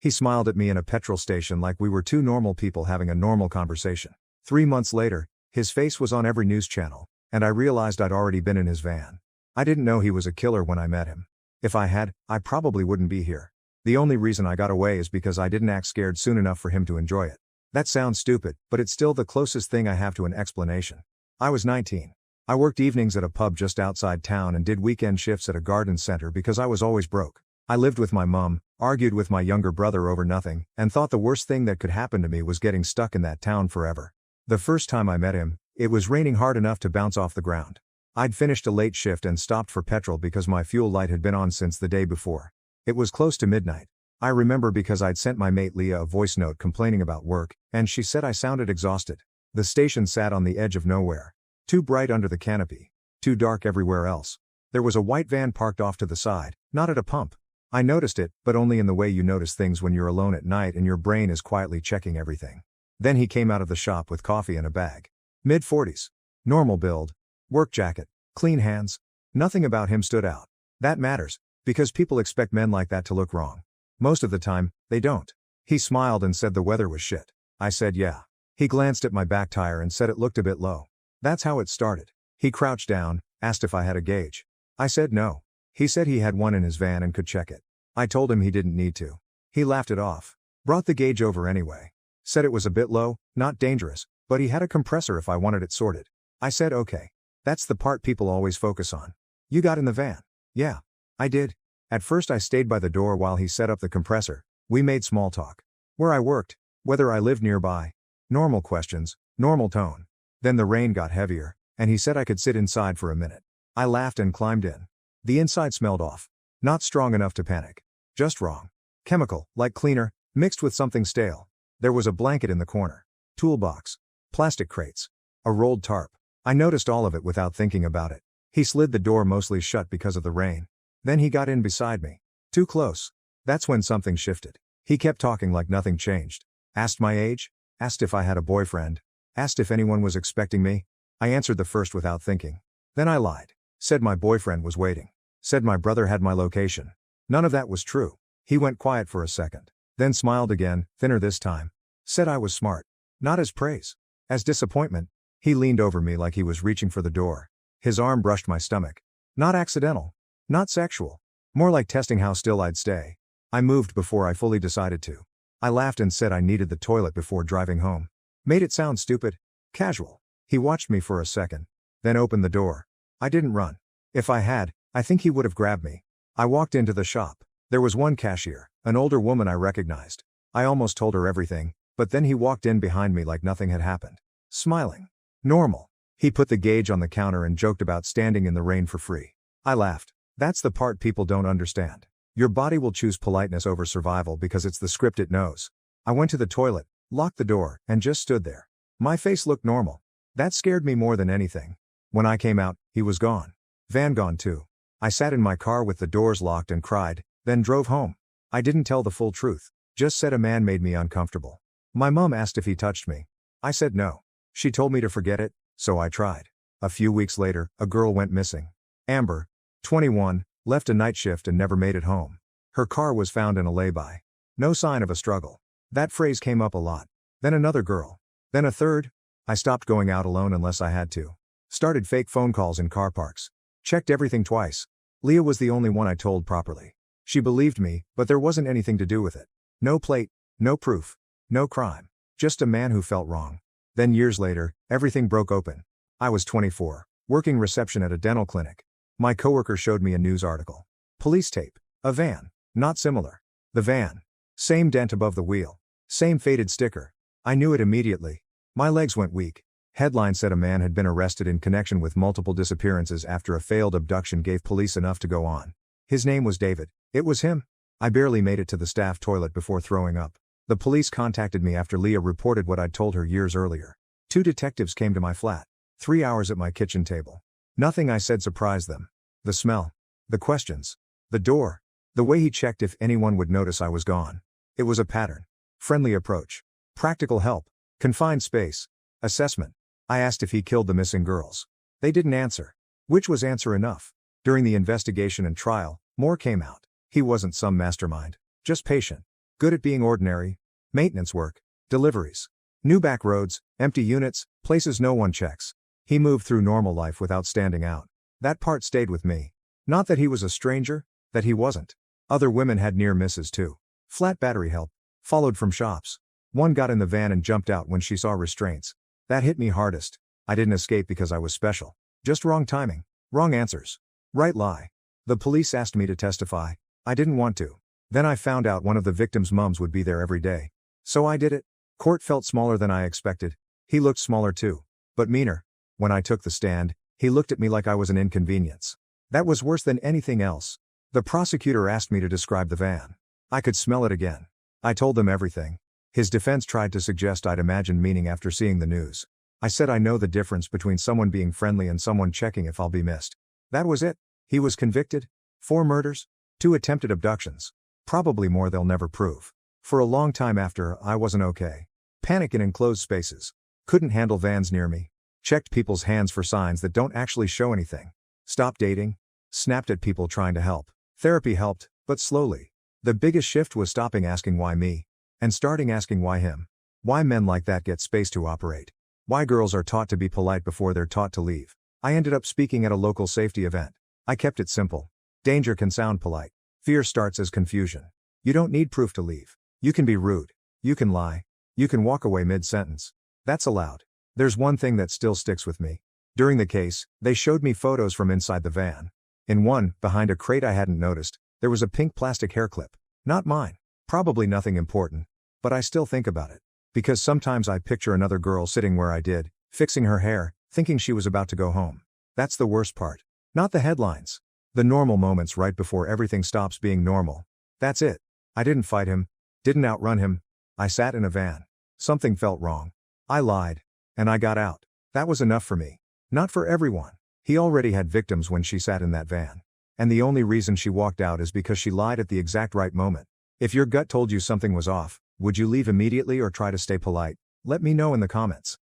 He smiled at me in a petrol station like we were two normal people having a normal conversation. 3 months later, his face was on every news channel, and I realized I'd already been in his van. I didn't know he was a killer when I met him. If I had, I probably wouldn't be here. The only reason I got away is because I didn't act scared soon enough for him to enjoy it. That sounds stupid, but it's still the closest thing I have to an explanation. I was 19. I worked evenings at a pub just outside town and did weekend shifts at a garden center because I was always broke. I lived with my mom, argued with my younger brother over nothing, and thought the worst thing that could happen to me was getting stuck in that town forever. The first time I met him, it was raining hard enough to bounce off the ground. I'd finished a late shift and stopped for petrol because my fuel light had been on since the day before. It was close to midnight. I remember because I'd sent my mate Leah a voice note complaining about work, and she said I sounded exhausted. The station sat on the edge of nowhere. Too bright under the canopy. Too dark everywhere else. There was a white van parked off to the side, not at a pump. I noticed it, but only in the way you notice things when you're alone at night and your brain is quietly checking everything. Then he came out of the shop with coffee and a bag. Mid-40s. Normal build. Work jacket. Clean hands. Nothing about him stood out. That matters, because people expect men like that to look wrong. Most of the time, they don't. He smiled and said the weather was shit. I said yeah. He glanced at my back tire and said it looked a bit low. That's how it started. He crouched down, asked if I had a gauge. I said no. He said he had one in his van and could check it. I told him he didn't need to. He laughed it off. Brought the gauge over anyway. Said it was a bit low, not dangerous, but he had a compressor if I wanted it sorted. I said okay. That's the part people always focus on. You got in the van? Yeah. I did. At first I stayed by the door while he set up the compressor. We made small talk. Where I worked, whether I lived nearby. Normal questions, normal tone. Then the rain got heavier, and he said I could sit inside for a minute. I laughed and climbed in. The inside smelled off. Not strong enough to panic. Just wrong. Chemical, like cleaner, mixed with something stale. There was a blanket in the corner. Toolbox. Plastic crates. A rolled tarp. I noticed all of it without thinking about it. He slid the door mostly shut because of the rain. Then he got in beside me. Too close. That's when something shifted. He kept talking like nothing changed. Asked my age. Asked if I had a boyfriend. Asked if anyone was expecting me. I answered the first without thinking. Then I lied. Said my boyfriend was waiting. Said my brother had my location. None of that was true. He went quiet for a second. Then smiled again, thinner this time. Said I was smart. Not as praise. As disappointment. He leaned over me like he was reaching for the door. His arm brushed my stomach. Not accidental. Not sexual. More like testing how still I'd stay. I moved before I fully decided to. I laughed and said I needed the toilet before driving home. Made it sound stupid. Casual. He watched me for a second. Then opened the door. I didn't run. If I had, I think he would have grabbed me. I walked into the shop. There was one cashier, an older woman I recognized. I almost told her everything, but then he walked in behind me like nothing had happened. Smiling. Normal. He put the gauge on the counter and joked about standing in the rain for free. I laughed. That's the part people don't understand. Your body will choose politeness over survival because it's the script it knows. I went to the toilet, locked the door, and just stood there. My face looked normal. That scared me more than anything. When I came out, he was gone. Van gone too. I sat in my car with the doors locked and cried, then drove home. I didn't tell the full truth. Just said a man made me uncomfortable. My mom asked if he touched me. I said no. She told me to forget it, so I tried. A few weeks later, a girl went missing. Amber, 21, left a night shift and never made it home. Her car was found in a lay-by. No sign of a struggle. That phrase came up a lot. Then another girl. Then a third. I stopped going out alone unless I had to. Started fake phone calls in car parks. Checked everything twice. Leah was the only one I told properly. She believed me, but there wasn't anything to do with it. No plate, no proof, no crime. Just a man who felt wrong. Then years later, everything broke open. I was 24, working reception at a dental clinic. My coworker showed me a news article. Police tape. A van. Not similar. The van. Same dent above the wheel. Same faded sticker. I knew it immediately. My legs went weak. Headline said a man had been arrested in connection with multiple disappearances after a failed abduction gave police enough to go on. His name was David. It was him. I barely made it to the staff toilet before throwing up. The police contacted me after Leah reported what I'd told her years earlier. 2 detectives came to my flat. 3 hours at my kitchen table. Nothing I said surprised them. The smell. The questions. The door. The way he checked if anyone would notice I was gone. It was a pattern. Friendly approach. Practical help. Confined space. Assessment. I asked if he killed the missing girls. They didn't answer. Which was answer enough. During the investigation and trial, more came out. He wasn't some mastermind. Just patient. Good at being ordinary. Maintenance work. Deliveries. New back roads, empty units, places no one checks. He moved through normal life without standing out. That part stayed with me. Not that he was a stranger, that he wasn't. Other women had near misses too. Flat battery help. Followed from shops. One got in the van and jumped out when she saw restraints. That hit me hardest. I didn't escape because I was special. Just wrong timing. Wrong answers. Right lie. The police asked me to testify. I didn't want to. Then I found out one of the victims' mums would be there every day. So I did it. Court felt smaller than I expected. He looked smaller too. But meaner. When I took the stand, he looked at me like I was an inconvenience. That was worse than anything else. The prosecutor asked me to describe the van. I could smell it again. I told them everything. His defense tried to suggest I'd imagined meaning after seeing the news. I said I know the difference between someone being friendly and someone checking if I'll be missed. That was it. He was convicted. 4 murders. 2 attempted abductions. Probably more they'll never prove. For a long time after, I wasn't okay. Panic in enclosed spaces. Couldn't handle vans near me. Checked people's hands for signs that don't actually show anything. Stopped dating. Snapped at people trying to help. Therapy helped, but slowly. The biggest shift was stopping asking why me. And starting asking why him. Why men like that get space to operate. Why girls are taught to be polite before they're taught to leave. I ended up speaking at a local safety event. I kept it simple. Danger can sound polite. Fear starts as confusion. You don't need proof to leave. You can be rude. You can lie. You can walk away mid-sentence. That's allowed. There's one thing that still sticks with me. During the case, they showed me photos from inside the van. In one, behind a crate I hadn't noticed, there was a pink plastic hair clip. Not mine. Probably nothing important. But I still think about it. Because sometimes I picture another girl sitting where I did, fixing her hair, thinking she was about to go home. That's the worst part. Not the headlines. The normal moments right before everything stops being normal. That's it. I didn't fight him. Didn't outrun him. I sat in a van. Something felt wrong. I lied. And I got out. That was enough for me. Not for everyone. He already had victims when she sat in that van. And the only reason she walked out is because she lied at the exact right moment. If your gut told you something was off, would you leave immediately or try to stay polite? Let me know in the comments.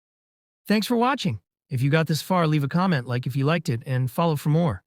Thanks for watching. If you got this far, leave a comment, like if you liked it, and follow for more.